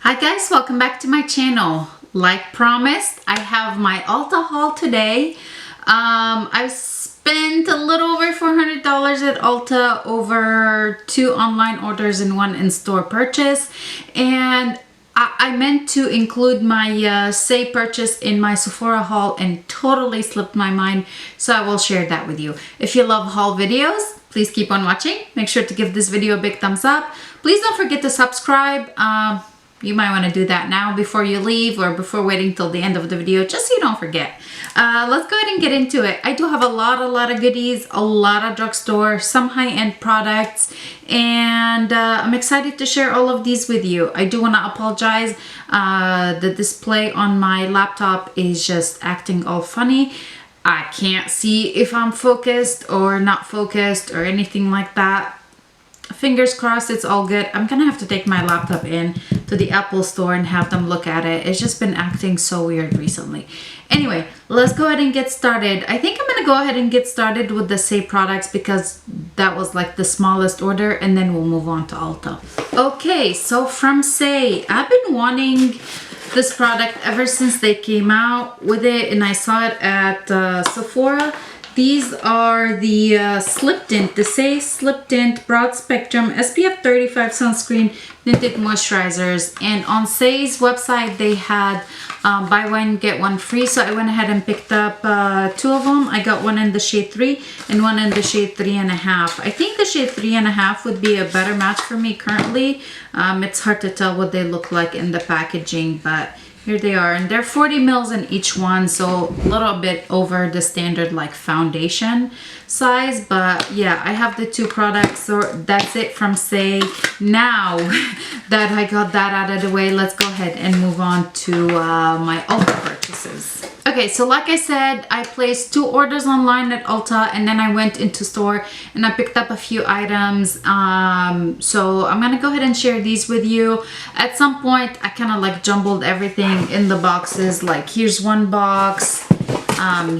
Hi guys, welcome back to my channel. Like promised, I have my Ulta haul today. I've spent a little over $400 at Ulta, over 2 online orders and 1 in-store purchase. And I meant to include my Say purchase in my Sephora haul and totally slipped my mind, so I will share that with you. If you love haul videos, please keep on watching. Make sure to give this video a big thumbs up. Please don't forget to subscribe. You might want to do that now before you leave or before waiting till the end of the video, just so you don't forget. Let's go ahead and get into it. I do have a lot of goodies, a lot of drugstore, some high-end products, and I'm excited to share all of these with you. I do want to apologize. The display on my laptop is just acting all funny. I can't see if I'm focused or not focused or anything like that. Fingers crossed it's all good. I'm gonna have to take my laptop in to the Apple store and have them look at it. It's just been acting so weird recently. Anyway, let's go ahead and get started. I think I'm gonna go ahead and get started with the Say products because that was like the smallest order, and then we'll move on to Ulta. Okay, so from Say, I've been wanting this product ever since they came out with it, and I saw it at Sephora. These are the Slip Tint, the Say Slip Tint Broad Spectrum SPF 35 Sunscreen Tinted Moisturizers. And on Say's website, they had buy one, get one free. So I went ahead and picked up 2 of them. I got one in the shade 3 and one in the shade 3.5. I think the shade 3.5 would be a better match for me currently. It's hard to tell what they look like in the packaging, but here they are, and they're 40 mils in each one, so a little bit over the standard like foundation size. But yeah, I have the 2 products, so that's it from Say. Now that I got that out of the way, let's go ahead and move on to my Ulta purchases. Okay, so like I said, I placed 2 orders online at Ulta, and then I went into store and I picked up a few items. So I'm gonna go ahead and share these with you. At some point, I kind of like jumbled everything in the boxes. Like here's one box,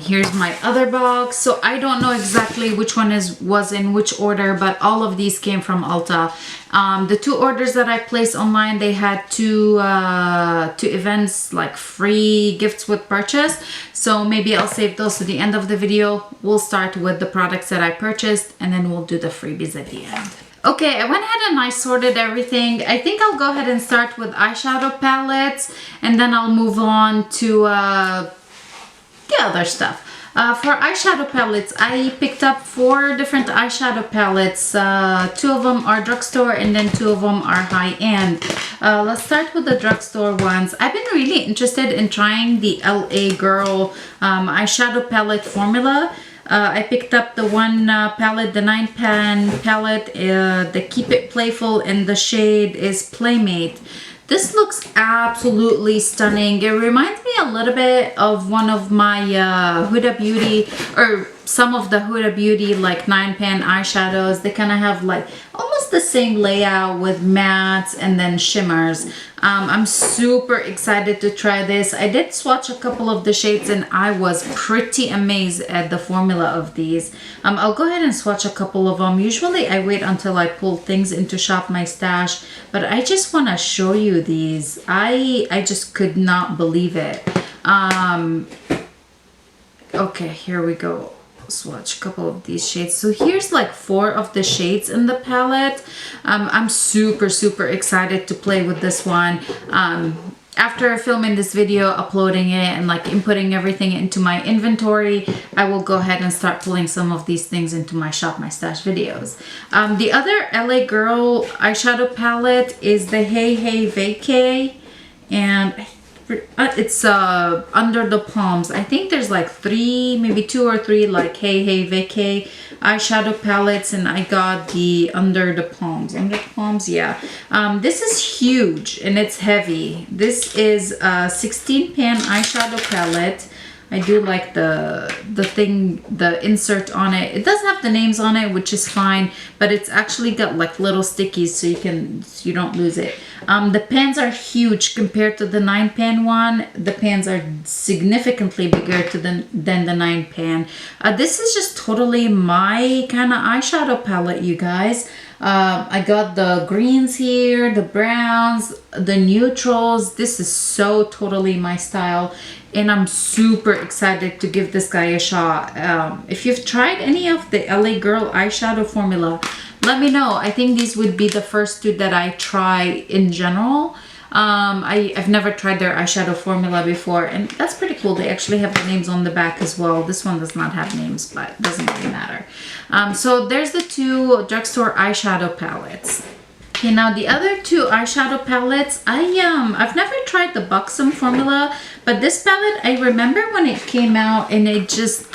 here's my other box. So I don't know exactly which one was in which order, but all of these came from Ulta. The 2 orders that I placed online, they had two events, like free gifts with purchase. So maybe I'll save those to the end of the video. We'll start with the products that I purchased, and then we'll do the freebies at the end. Okay, I went ahead and I sorted everything. I think I'll go ahead and start with eyeshadow palettes, and then I'll move on to the other stuff. For eyeshadow palettes, I picked up 4 different eyeshadow palettes. 2 of them are drugstore, and then 2 of them are high-end. Let's start with the drugstore ones. I've been really interested in trying the LA Girl eyeshadow palette formula. I picked up the one palette, the 9-pan palette, the Keep It Playful, and the shade is Playmate. This looks absolutely stunning. It reminds me a little bit of one of my Huda Beauty, or some of the Huda Beauty like 9-pan eyeshadows. They kind of have like almost the same layout with mattes and then shimmers. I'm super excited to try this. I did swatch a couple of the shades and I was pretty amazed at the formula of these. I'll go ahead and swatch a couple of them. Usually I wait until I pull things into Shop My Stash, but I just want to show you these. I just could not believe it. Okay, here we go. Swatch a couple of these shades. So here's like 4 of the shades in the palette. I'm super excited to play with this one. After filming this video, uploading it, and like inputting everything into my inventory, I will go ahead and start pulling some of these things into my Shop My Stash videos. The other LA Girl eyeshadow palette is the Hey Hey Vacay, and it's Under the Palms. I think there's like 3, maybe 2 or 3 like Hey Hey Vacay eyeshadow palettes, and I got the Under the Palms. Under the Palms, yeah. This is huge and it's heavy. This is a 16-pan eyeshadow palette. I do like the insert on it. It does have the names on it, which is fine, but it's actually got like little stickies so you don't lose it. The pans are huge compared to the 9-pan one. The pans are significantly bigger than the 9-pan. This is just totally my kind of eyeshadow palette, you guys. I got the greens here, the browns, the neutrals. This is so totally my style, and I'm super excited to give this guy a shot. If you've tried any of the LA Girl eyeshadow formula, let me know. I think these would be the first two that I try in general. I've never tried their eyeshadow formula before, and that's pretty cool. They actually have the names on the back as well. This one does not have names, but it doesn't really matter. So there's the two Drugstore eyeshadow palettes. Okay, now the other two eyeshadow palettes, I've never tried the Buxom formula, but this palette, I remember when it came out, and it just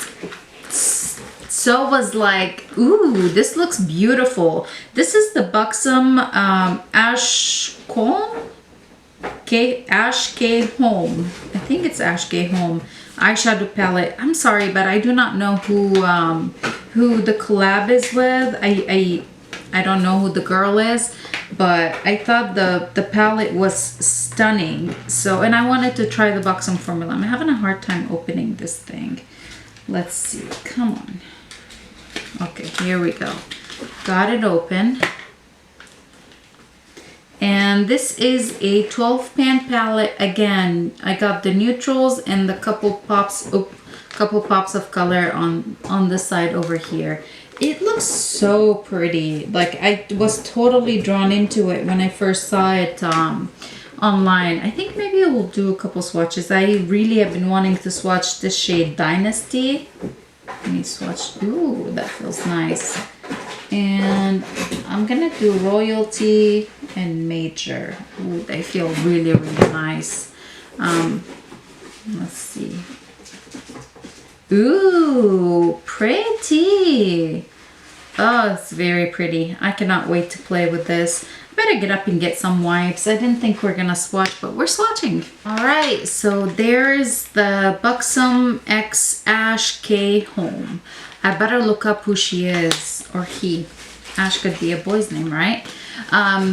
so was like, ooh, this looks beautiful. This is the Buxom Ash Calm? Ash K Home. I think it's Ash K Home eyeshadow palette. I'm sorry, but I do not know who the collab is with. I don't know who the girl is, but I thought the palette was stunning. So, and I wanted to try the Buxom formula. I'm having a hard time opening this thing. Let's see. Come on. Okay, here we go. Got it open. And this is a 12 pan palette. Again, I got the neutrals and the couple pops of color on the side over here. It looks so pretty. Like, I was totally drawn into it when I first saw it online. I think maybe I will do a couple swatches. I really have been wanting to swatch this shade Dynasty. Let me swatch. Ooh, that feels nice. And I'm gonna do Royalty and Major. Ooh, they feel really, really nice. Let's see. Ooh, pretty. Oh, it's very pretty. I cannot wait to play with this. I better get up and get some wipes. I didn't think we're gonna swatch, but we're swatching. All right, so there's the Buxom X Ash K Home. I better look up who she is, or he. Ash could be a boy's name, right?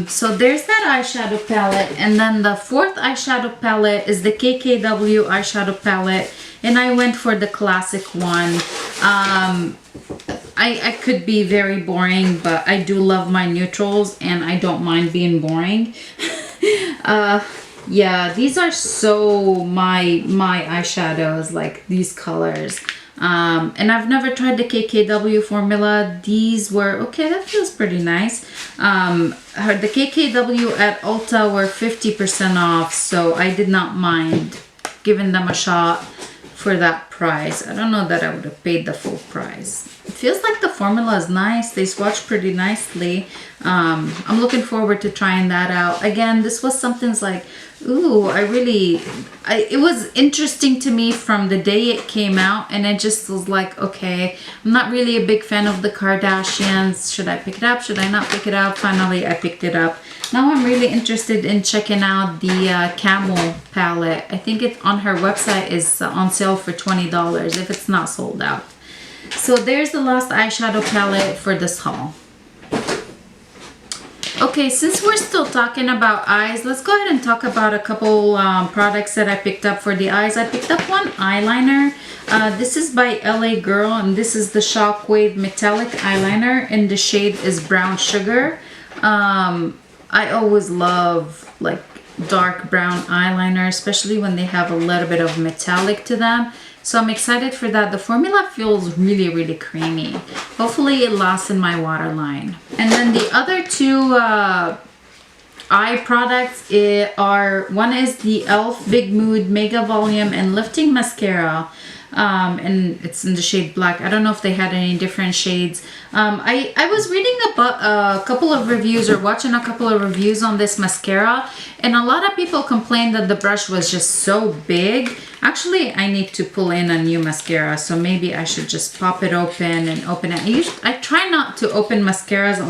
So there's that eyeshadow palette, and then the fourth eyeshadow palette is the KKW eyeshadow palette, and I went for the classic one. I could be very boring, but I do love my neutrals, and I don't mind being boring. Yeah, these are so my eyeshadows, like these colors. And I've never tried the KKW formula. These were, okay, that feels pretty nice. The KKW at Ulta were 50% off, so I did not mind giving them a shot for that price. I don't know that I would have paid the full price. It feels like the formula is nice. They swatch pretty nicely. I'm looking forward to trying that out. Again, this was something like, ooh, it was interesting to me from the day it came out, and I just was like, okay, I'm not really a big fan of the Kardashians. Should I pick it up? Should I not pick it up? Finally, I picked it up. Now I'm really interested in checking out the Camel palette. I think it on her website is on sale for $20 if it's not sold out. So there's the last eyeshadow palette for this haul. Okay, since we're still talking about eyes, let's go ahead and talk about a couple products that I picked up for the eyes. I picked up one eyeliner. This is by LA Girl, and this is the Shockwave Metallic Eyeliner, and the shade is Brown Sugar. I always love like dark brown eyeliner, especially when they have a little bit of metallic to them. So I'm excited for that. The formula feels really, really creamy. Hopefully it lasts in my waterline. And then the other two eye products are, one is the e.l.f. Big Mood Mega Volume and Lifting Mascara. And it's in the shade black. I don't know if they had any different shades. I was reading about a couple of reviews, or watching a couple of reviews on this mascara, and a lot of people complained that the brush was just so big. Actually, I need to pull in a new mascara, so maybe I should just pop it open and open it. I try not to open mascaras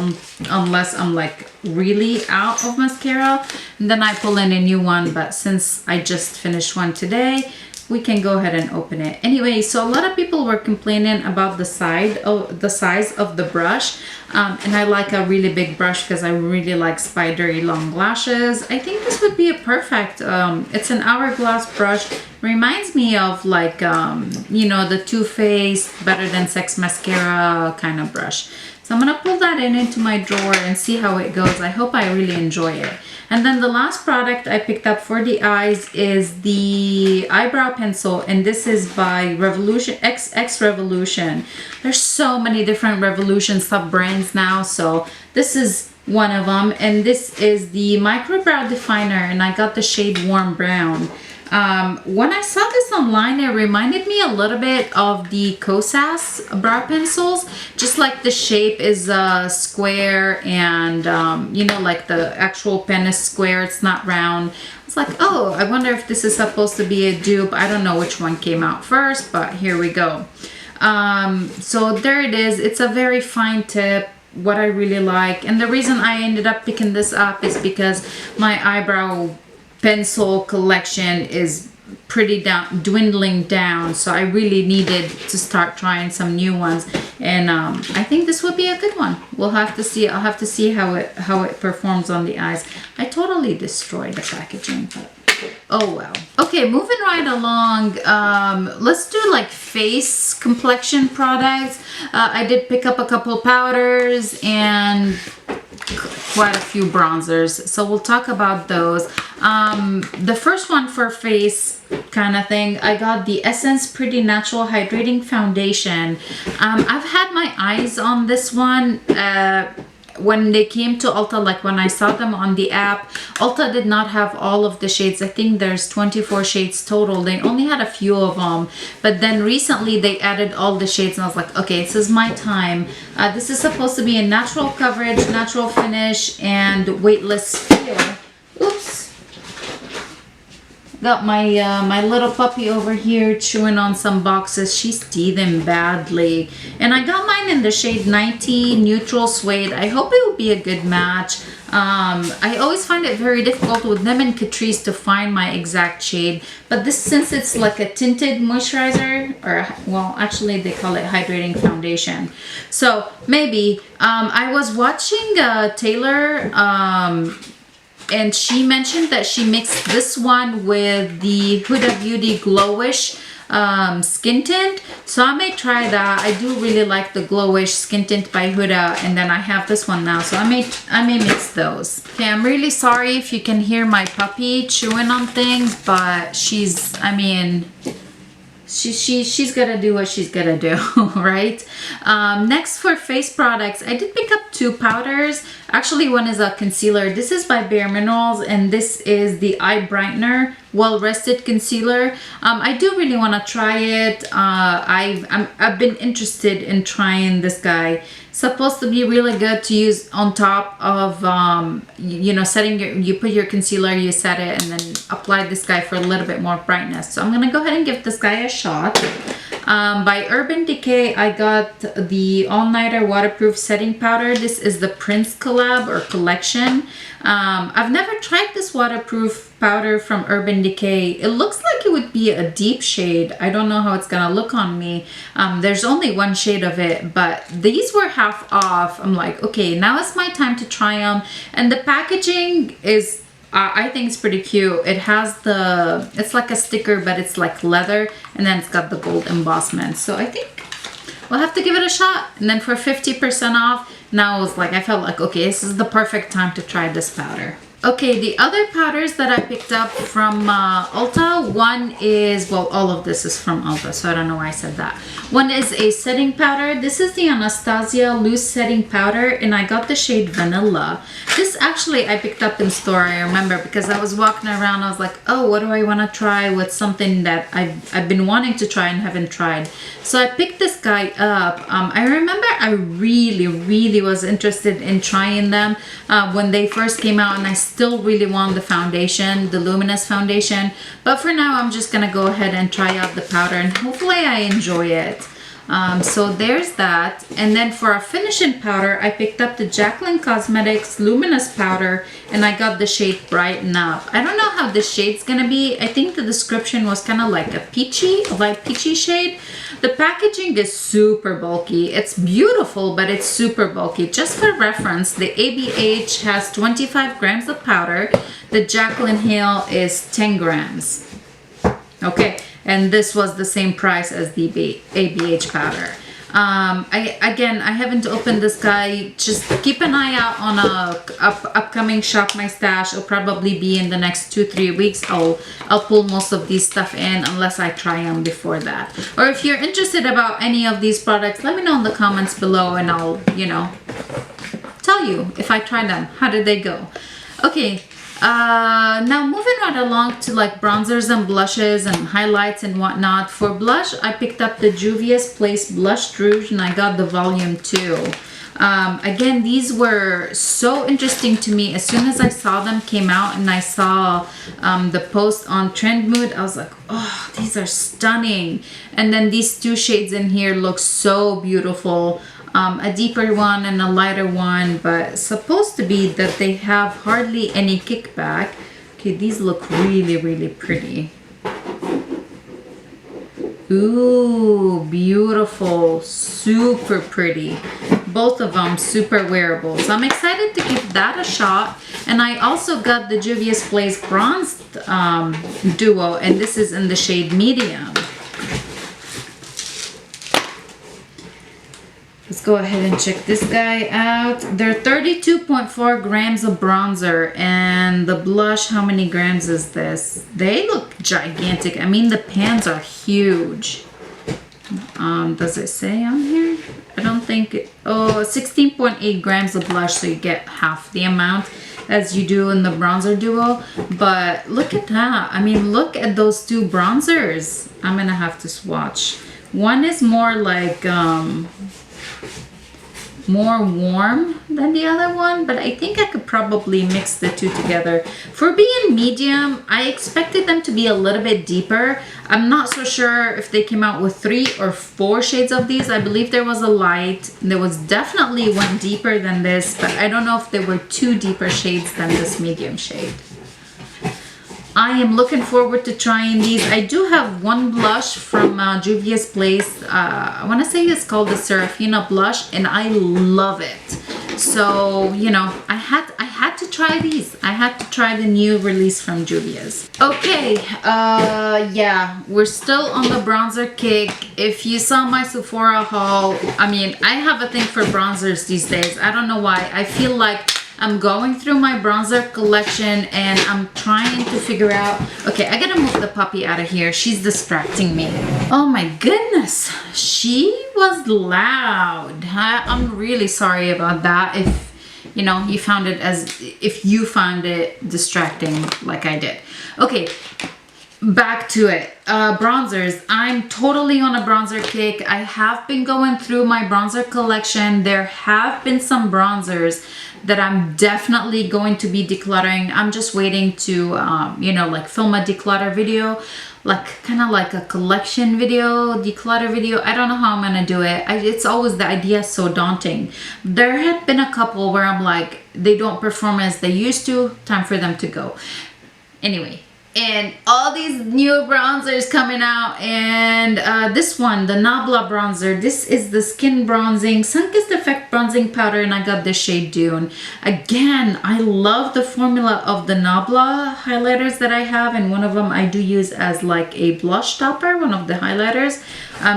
unless I'm like really out of mascara, and then I pull in a new one. But since I just finished one today, we can go ahead and open it. Anyway, so a lot of people were complaining about the size of the brush, and I like a really big brush because I really like spidery long lashes. I think this would be a perfect, it's an hourglass brush. Reminds me of like, you know, the Too Faced Better Than Sex mascara kind of brush. So So I'm gonna pull that into my drawer and see how it goes. I hope I really enjoy it. And then the last product I picked up for the eyes is the eyebrow pencil, and this is by Revolution, XX Revolution. There's so many different Revolution sub-brands now, so this is one of them. And this is the Micro Brow Definer, and I got the shade Warm Brown. When I saw this online, it reminded me a little bit of the Kosas brow pencils. Just like the shape is square, and you know, like the actual pen is square, it's not round. It's like, oh, I wonder if this is supposed to be a dupe. I don't know which one came out first, but here we go. So there it is. It's a very fine tip, what I really like. And the reason I ended up picking this up is because my eyebrow pencil collection is pretty dwindling down, so I really needed to start trying some new ones, and I think this would be a good one. We'll have to see. I'll have to see how it performs on the eyes. I totally destroyed the packaging, but oh well. Okay, moving right along, let's do like face complexion products. I did pick up a couple powders and quite a few bronzers, so we'll talk about those. The first one for face kind of thing, I got the Essence Pretty Natural Hydrating Foundation. I've had my eyes on this one when they came to Ulta, like when I saw them on the app. Ulta did not have all of the shades. I think there's 24 shades total. They only had a few of them, but then recently they added all the shades, and I was like, okay, this is my time. This is supposed to be a natural coverage, natural finish, and weightless feel. Oops. Got my my little puppy over here chewing on some boxes. She's teething badly. And I got mine in the shade 90 Neutral Suede. I hope it will be a good match. I always find it very difficult with them and Catrice to find my exact shade. But this, since it's like a tinted moisturizer, or well, actually they call it hydrating foundation. So maybe. I was watching Taylor, and she mentioned that she mixed this one with the Huda Beauty Glowish skin tint, so I may try that. I do really like the Glowish skin tint by Huda, and then I have this one now, so I may mix those. Okay, I'm really sorry if you can hear my puppy chewing on things, but she's, I mean, she's gonna do what she's gonna do, right? Next, for face products, I did pick up two powders. Actually, one is a concealer. This is by Bare Minerals, and this is the Eye Brightener Well Rested Concealer. I do really want to try it. I've been interested in trying this guy. Supposed to be really good to use on top of you know, setting your, you put your concealer, you set it, and then apply this guy for a little bit more brightness. So I'm gonna go ahead and give this guy a shot. By Urban Decay, I got the All Nighter Waterproof Setting Powder. This is the Prince collab or collection. I've never tried this waterproof powder from Urban Decay. It looks like it would be a deep shade. I don't know how it's gonna look on me. There's only one shade of it, but these were half off. I'm like, okay, now it's my time to try them. And the packaging is, I think it's pretty cute. It has the, it's like a sticker, but it's like leather, and then it's got the gold embossment. So I think we'll have to give it a shot. And then for 50% off, now it was like, I felt like, okay, this is the perfect time to try this powder. Okay, the other powders that I picked up from Ulta, one is, well, all of this is from Ulta, so I don't know why I said that. One is a setting powder. This is the Anastasia Loose Setting Powder, and I got the shade Vanilla. This actually I picked up in store, I remember, because I was walking around, I was like, oh, what do I want to try with something that I've been wanting to try and haven't tried. So I picked this guy up. I remember I really was interested in trying them when they first came out, and I still really want the foundation, the luminous foundation, but for now I'm just gonna go ahead and try out the powder, and hopefully I enjoy it. So there's that. And then for a finishing powder, I picked up the Jaclyn Cosmetics Luminous Powder, and I got the shade Brighten Up. I don't know how this shade's gonna be. I think the description was kind of like a peachy, a light peachy shade. The packaging is super bulky. It's beautiful, but it's super bulky. Just for reference, the ABH has 25 grams of powder. The Jaclyn Hill is 10 grams. Okay. And this was the same price as the ABH powder. I haven't opened this guy. Just keep an eye out on upcoming Shop My Stash. It'll probably be in the next 2-3 weeks. I'll pull most of these stuff in unless I try them before that. Or if you're interested about any of these products, let me know in the comments below and I'll, you know, tell you if I try them. How did they go? Okay. Now moving right along to like bronzers and blushes and highlights and whatnot. For blush, I picked up the Juvia's Place Blush Rouge and I got the volume 2. Again, these were so interesting to me. As soon as I saw them came out and I saw the post on Trend Mood, I was like, oh, these are stunning. And then these 2 shades in here look so beautiful. A deeper one and a lighter one, but supposed to be that they have hardly any kickback. Okay, these look really, really pretty. Ooh, beautiful, super pretty. Both of them super wearable. So I'm excited to give that a shot. And I also got the Juvia's Place Bronzed Duo, and this is in the shade Medium. Let's go ahead and check this guy out. They're 32.4 grams of bronzer, and the blush, how many grams is this? They look gigantic. I mean, the pans are huge. Does it say on here? I don't think it, oh, 16.8 grams of blush, so you get half the amount as you do in the bronzer duo. But look at that. I mean, look at those 2 bronzers. I'm gonna have to swatch. One is more like more warm than the other one, but I think I could probably mix the 2 together. For being medium, I expected them to be a little bit deeper. I'm not so sure if they came out with 3 or 4 shades of these. I believe there was a light. There was definitely one deeper than this, but I don't know if there were 2 deeper shades than this medium shade. I am looking forward to trying these. I do have one blush from Juvia's Place. I want to say it's called the Serafina blush, and I love it. So, you know, I had to try these. I had to try the new release from Juvia's. Okay, yeah, we're still on the bronzer kick. If you saw my Sephora haul, I mean, I have a thing for bronzers these days. I don't know why. I feel like I'm going through my bronzer collection and I'm trying to figure out, okay, I gotta move the puppy out of here. She's distracting me. Oh my goodness, she was loud. I'm really sorry about that. If, you know, you found it if you found it distracting like I did. Okay, back to it. Bronzers. I'm totally on a bronzer kick. I have been going through my bronzer collection. There have been some bronzers that I'm definitely going to be decluttering. I'm just waiting to, you know, like film a declutter video, like kind of like a collection video, declutter video. I don't know how I'm gonna do it. It's always, the idea is so daunting. There had been a couple where I'm like, they don't perform as they used to, time for them to go. Anyway, and all these new bronzers coming out, and this one, the Nabla bronzer, this is the Skin Bronzing Sun-Kissed Effect Bronzing Powder, and I got the shade Dune. Again, I love the formula of the Nabla highlighters that I have, and one of them I do use as like a blush topper, one of the highlighters.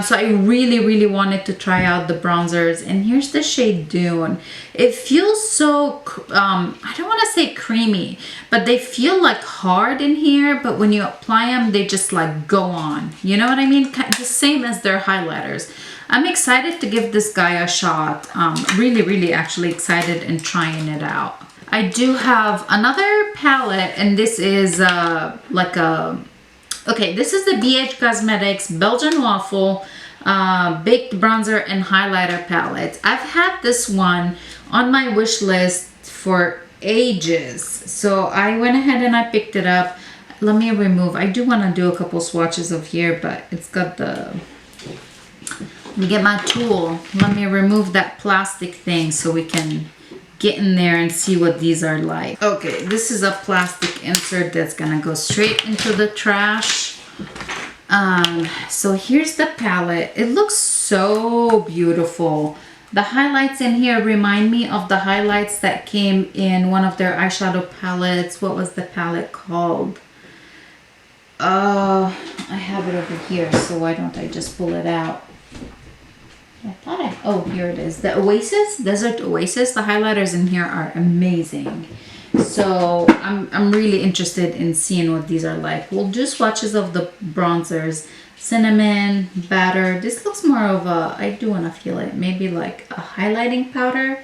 So I really wanted to try out the bronzers, and here's the shade Dune. It feels so, I don't want to say creamy, but they feel like hard in here, but when you apply them, they just like go on. You know what I mean? The same as their highlighters. I'm excited to give this guy a shot. Really actually excited and trying it out. I do have another palette, and this is like a, okay, this is the BH Cosmetics Belgian Waffle Baked Bronzer and Highlighter Palette. I've had this one on my wish list for ages, so I went ahead and I picked it up. Let me remove, I do want to do a couple swatches of here, but it's got the, let me get my tool. Let me remove that plastic thing so we can get in there and see what these are like. Okay, this is a plastic insert that's gonna go straight into the trash. So here's the palette. It looks so beautiful. The highlights in here remind me of the highlights that came in one of their eyeshadow palettes. What was the palette called? I have it over here, so why don't I just pull it out? I thought oh, here it is. The Oasis, Desert Oasis. The highlighters in here are amazing. So I'm really interested in seeing what these are like. We'll do swatches of the bronzers. Cinnamon, Batter. This looks more of a, I do want to feel it, maybe like a highlighting powder.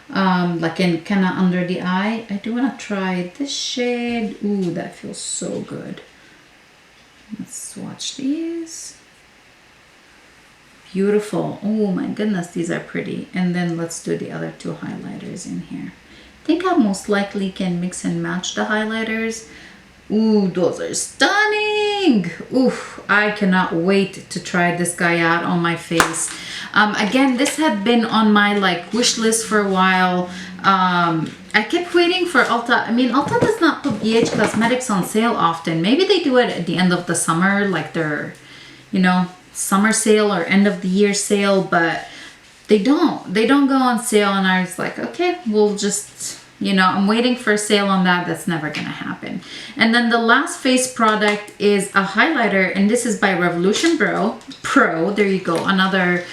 Like in kind of under the eye. I do want to try this shade. Ooh, that feels so good. Let's swatch these. Beautiful. Oh my goodness, these are pretty. And then let's do the other two highlighters in here. I think I most likely can mix and match the highlighters. Ooh, those are stunning. Ooh, I cannot wait to try this guy out on my face. Again, this had been on my like wish list for a while. I kept waiting for Ulta. I mean, Ulta does not put BH Cosmetics on sale often. Maybe they do it at the end of the summer, like their, you know, summer sale or end of the year sale, but they don't go on sale. And I was like, okay, we'll just, you know, I'm waiting for a sale on that. That's never gonna happen. And then the last face product is a highlighter, and this is by Revolution Pro. There you go, another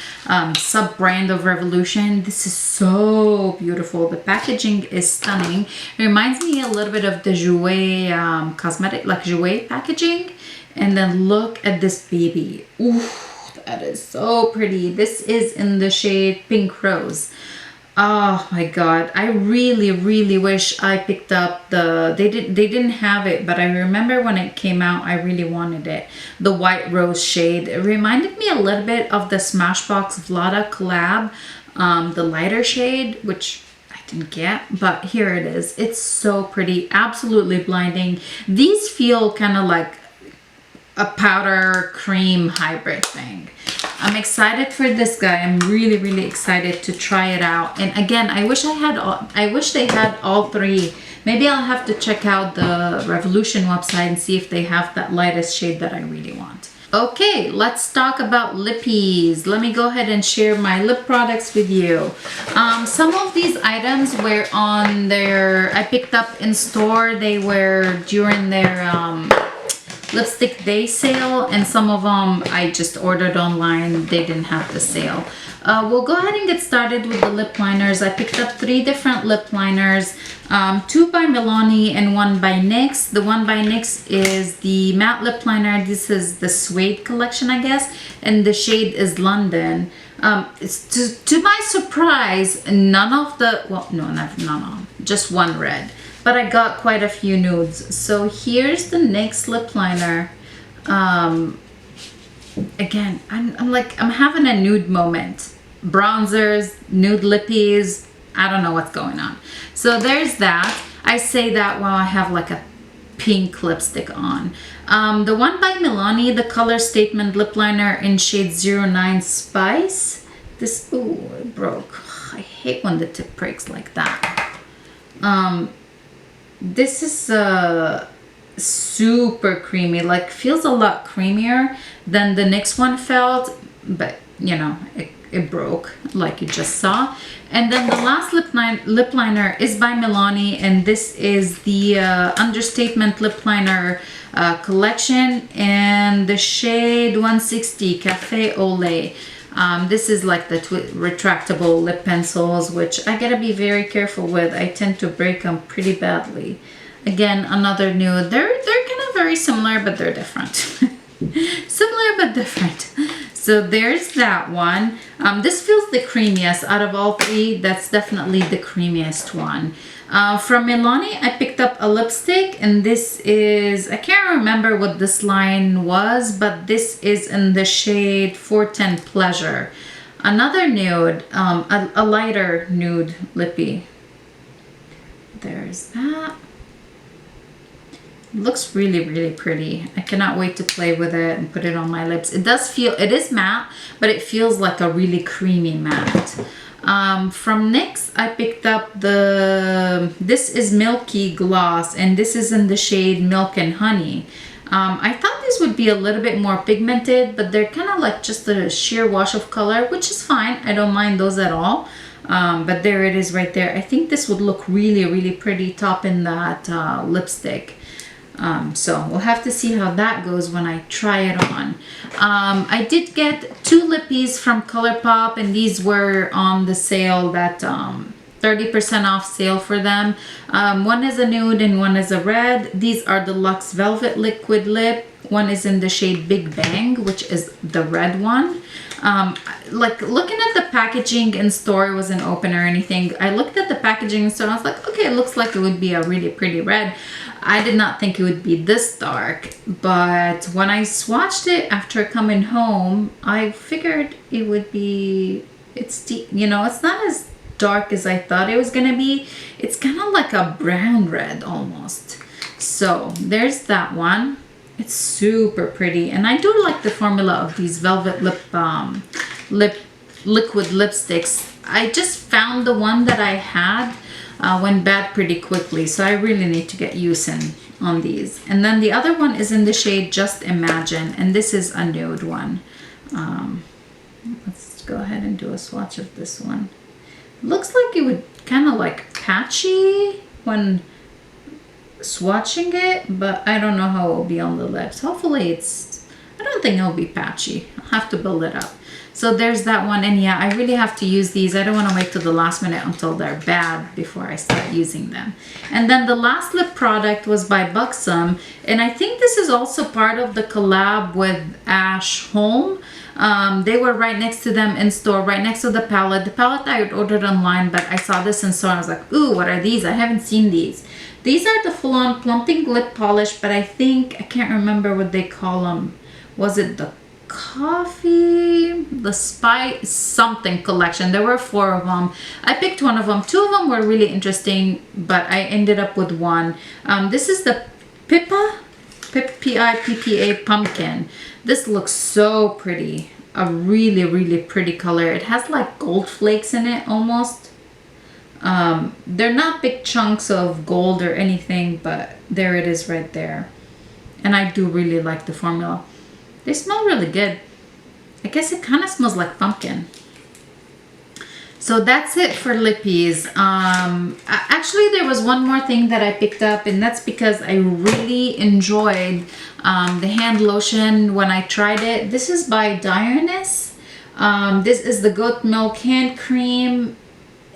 sub brand of Revolution. This is so beautiful. The packaging is stunning. It reminds me a little bit of the Jouer cosmetic, like Jouer packaging. And then look at this baby. Ooh, that is so pretty. This is in the shade Pink Rose. Oh my god, I really wish I picked up the, they didn't have it, but I remember when it came out I really wanted it. The White Rose shade. It reminded me a little bit of the Smashbox Vlada collab, the lighter shade, which I didn't get, but here it is. It's so pretty, absolutely blinding. These feel kind of like a powder cream hybrid thing. I'm excited for this guy. I'm really excited to try it out. And again, I wish they had all three. Maybe I'll have to check out the Revolution website and see if they have that lightest shade that I really want. Okay, let's talk about lippies. Let me go ahead and share my lip products with you. Some of these items were on their, I picked up in store. They were during their lipstick day sale, and some of them I just ordered online. They didn't have the sale. We'll go ahead and get started with the lip liners. I picked up 3 different lip liners, 2 by Milani and 1 by NYX. The one by NYX is the matte lip liner. This is the Suede collection, I guess, and the shade is London. To my surprise, none of the, well, no, not none, just one red. But I got quite a few nudes. So here's the NYX lip liner. Again, I'm having a nude moment. Bronzers, nude lippies, I don't know what's going on. So there's that. I say that while I have like a pink lipstick on. The one by Milani, the Color Statement lip liner in shade 09 Spice. This, ooh, it broke. I hate when the tip breaks like that. This is super creamy, like feels a lot creamier than the NYX one felt, but you know, it broke like you just saw. And then the last lip liner is by Milani, and this is the Understatement lip liner collection, and the shade 160 Cafe au lait. This is like the retractable lip pencils, which I gotta be very careful with. I tend to break them pretty badly. Again, another nude. They're kind of very similar, but they're different. Similar but different. So there's that one. This feels the creamiest out of all 3. That's definitely the creamiest one. From Milani, I picked up a lipstick, and this is, I can't remember what this line was, but this is in the shade 410 Pleasure. Another nude, a lighter nude lippy. There's that. Looks really pretty. I cannot wait to play with it and put it on my lips. It does feel, it is matte, but it feels like a really creamy matte. From NYX, I picked up this is Milky Gloss, and this is in the shade Milk and Honey. I thought these would be a little bit more pigmented, but they're kind of like just a sheer wash of color, which is fine. I don't mind those at all. But there it is right there. I think this would look really pretty topping that lipstick. So we'll have to see how that goes when I try it on. I did get 2 lippies from Colourpop, and these were on the sale, that 30% off sale for them. One is a nude and one is a red. These are the Luxe Velvet Liquid Lip. One is in the shade Big Bang, which is the red one. Like looking at the packaging in store, it wasn't open or anything. I looked at the packaging in store, I was like, okay, it looks like it would be a really pretty red. I did not think it would be this dark, but when I swatched it after coming home, I figured it would be, you know, it's not as dark as I thought it was gonna be. It's kind of like a brown red almost. So there's that one. It's super pretty, and I do like the formula of these velvet liquid lipsticks. I just found the one that I had went bad pretty quickly, so I really need to get used on these. And then the other one is in the shade Just Imagine, and this is a nude one. Let's go ahead and do a swatch of this one. Looks like it would kind of like patchy when swatching it, but I don't know how it will be on the lips. Hopefully I don't think it'll be patchy. I'll have to build it up. So there's that one, and yeah, I really have to use these. I don't want to wait till the last minute until they're bad before I start using them. And then the last lip product was by Buxom, and I think this is also part of the collab with Ash Home. They were right next to them in store, right next to the palette. The palette I had ordered online, but I saw this in store. I was like, ooh, what are these? I haven't seen these. These are the full-on plumping lip polish, but I can't remember what they call them. Was it the coffee, the spice something collection? There were 4 of them. I picked one of them. 2 of them were really interesting, but I ended up with one. This is the P-I-P-P-A pumpkin. This looks so pretty. A really, really pretty color. It has like gold flakes in it almost. They're not big chunks of gold or anything, but there it is right there. And I do really like the formula. They smell really good. I guess it kind of smells like pumpkin. So that's it for lippies. Actually, there was one more thing that I picked up, and that's because I really enjoyed the hand lotion when I tried it. This is by Direness. This is the goat milk hand cream,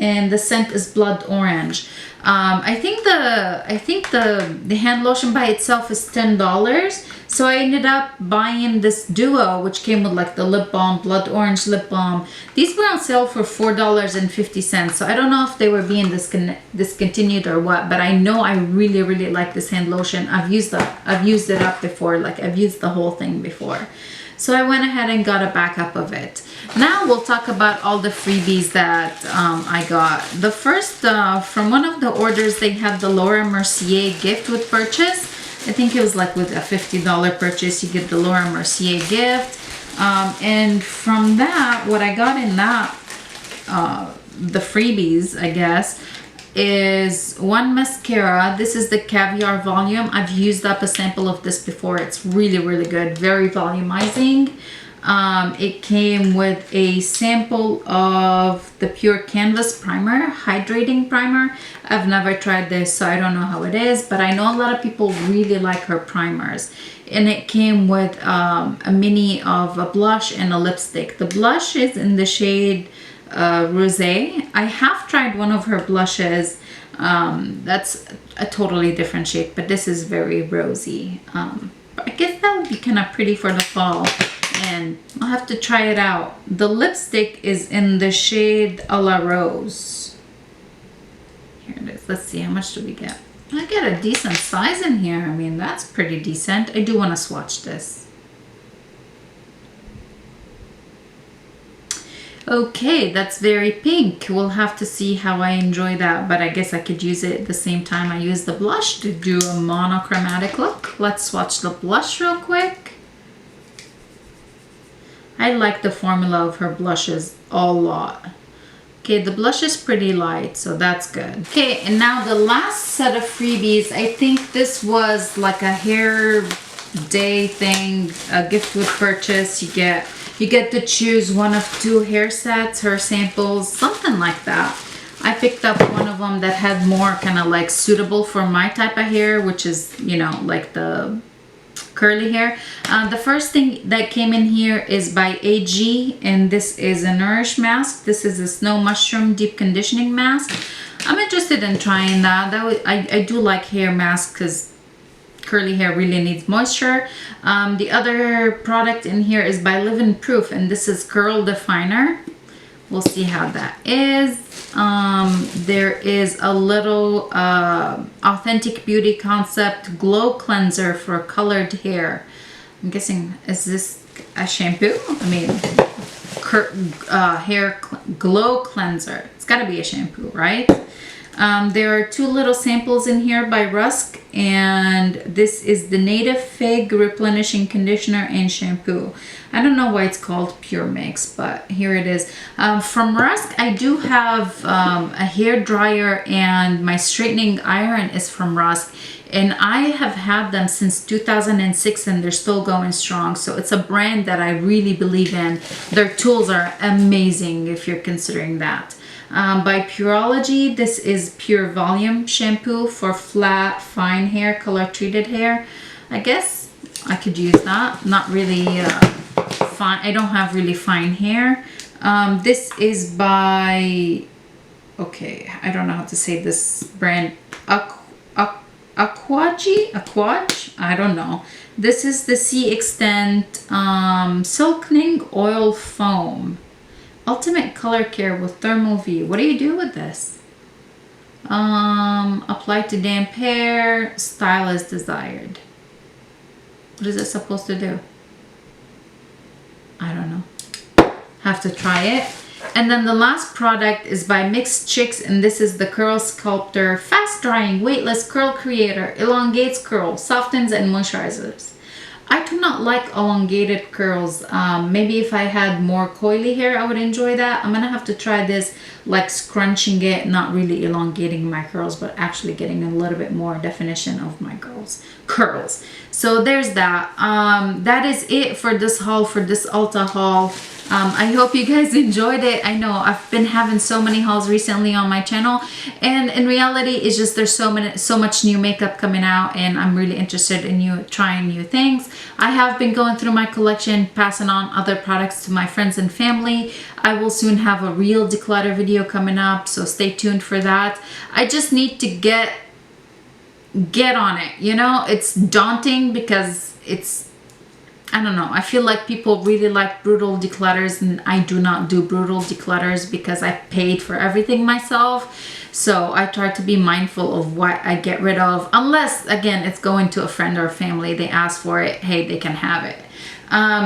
and the scent is blood orange. I think the hand lotion by itself is $10. So I ended up buying this duo, which came with like the lip balm, blood orange lip balm. These were on sale for $4.50. So I don't know if they were being discontinued or what, but I know I really, really like this hand lotion. I've used it up before, like I've used the whole thing before. So I went ahead and got a backup of it. Now we'll talk about all the freebies that I got. The first, from one of the orders, they had the Laura Mercier gift with purchase. I think it was like with a $50 purchase, you get the Laura Mercier gift. And from that, what I got in that, the freebies, I guess, is one mascara. This is the Caviar Volume. I've used up a sample of this before. It's really, really good. Very volumizing. It came with a sample of the Pure Canvas Primer, Hydrating Primer. I've never tried this, so I don't know how it is, but I know a lot of people really like her primers. And it came with a mini of a blush and a lipstick. The blush is in the shade Rosé. I have tried one of her blushes. That's a totally different shade, but this is very rosy. I guess that would be kind of pretty for the fall, and I'll have to try it out. The lipstick is in the shade A La Rose. Here it is. Let's see, how much do we get? I get a decent size in here. I mean, that's pretty decent. I do want to swatch this. Okay, that's very pink. We'll have to see how I enjoy that, but I guess I could use it at the same time I use the blush to do a monochromatic look. Let's swatch the blush real quick. I like the formula of her blushes a lot. Okay, the blush is pretty light, so that's good. Okay, and now the last set of freebies, I think this was like a hair day thing, a gift with purchase. You get to choose one of 2 hair sets, her samples, something like that. I picked up one of them that had more kind of like suitable for my type of hair, which is, you know, like the curly hair. The first thing that came in here is by AG, and this is a Nourish mask. This is a Snow Mushroom Deep Conditioning Mask. I'm interested in trying that. I do like hair masks because curly hair really needs moisture. The other product in here is by Living Proof, and this is Curl Definer. We'll see how that is. There is a little Authentic Beauty Concept Glow Cleanser for colored hair. I'm guessing, is this a shampoo? I mean, hair glow cleanser. It's gotta be a shampoo, right? There are two little samples in here by Rusk, and this is the Native Fig Replenishing Conditioner and Shampoo. I don't know why it's called Pure Mix, but here it is. From Rusk, I do have a hair dryer, and my straightening iron is from Rusk, and I have had them since 2006 and they're still going strong. So it's a brand that I really believe in. Their tools are amazing if you're considering that. By Pureology, this is Pure Volume Shampoo for flat, fine hair, color treated hair. I guess I could use that. Not really fine. I don't have really fine hair. This is by, okay, I don't know how to say this brand. Aquaj? I don't know. This is the C Extent Silkening Oil Foam. Ultimate color care with thermal V. What do you do with this? Apply to damp hair. Style as desired. What is it supposed to do? I don't know. Have to try it. And then the last product is by Mixed Chicks, and this is the Curl Sculptor Fast Drying Weightless Curl Creator. Elongates curls, softens, and moisturizes. I do not like elongated curls. Maybe if I had more coily hair, I would enjoy that. I'm gonna have to try this, like scrunching it, not really elongating my curls, but actually getting a little bit more definition of my curls. So there's that. That is it for this haul, for this Ulta haul. I hope you guys enjoyed it. I know I've been having so many hauls recently on my channel, and in reality it's just there's so much new makeup coming out, and I'm really interested in trying new things. I have been going through my collection, passing on other products to my friends and family. I will soon have a real declutter video coming up, so stay tuned for that. I just need to get on it, you know. It's daunting because it's, I don't know, I feel like people really like brutal declutters, and I do not do brutal declutters because I paid for everything myself. So I try to be mindful of what I get rid of, unless again it's going to a friend or family, they ask for it, hey, they can have it.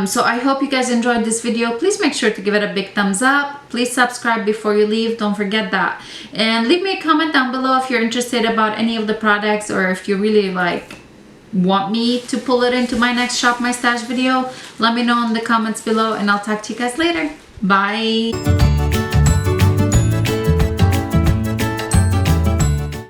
So I hope you guys enjoyed this video. Please make sure to give it a big thumbs up. Please subscribe before you leave, don't forget that. And leave me a comment down below if you're interested about any of the products, or if you really like want me to pull it into my next Shop My Stash video. Let me know in the comments below, and I'll talk to you guys later. Bye.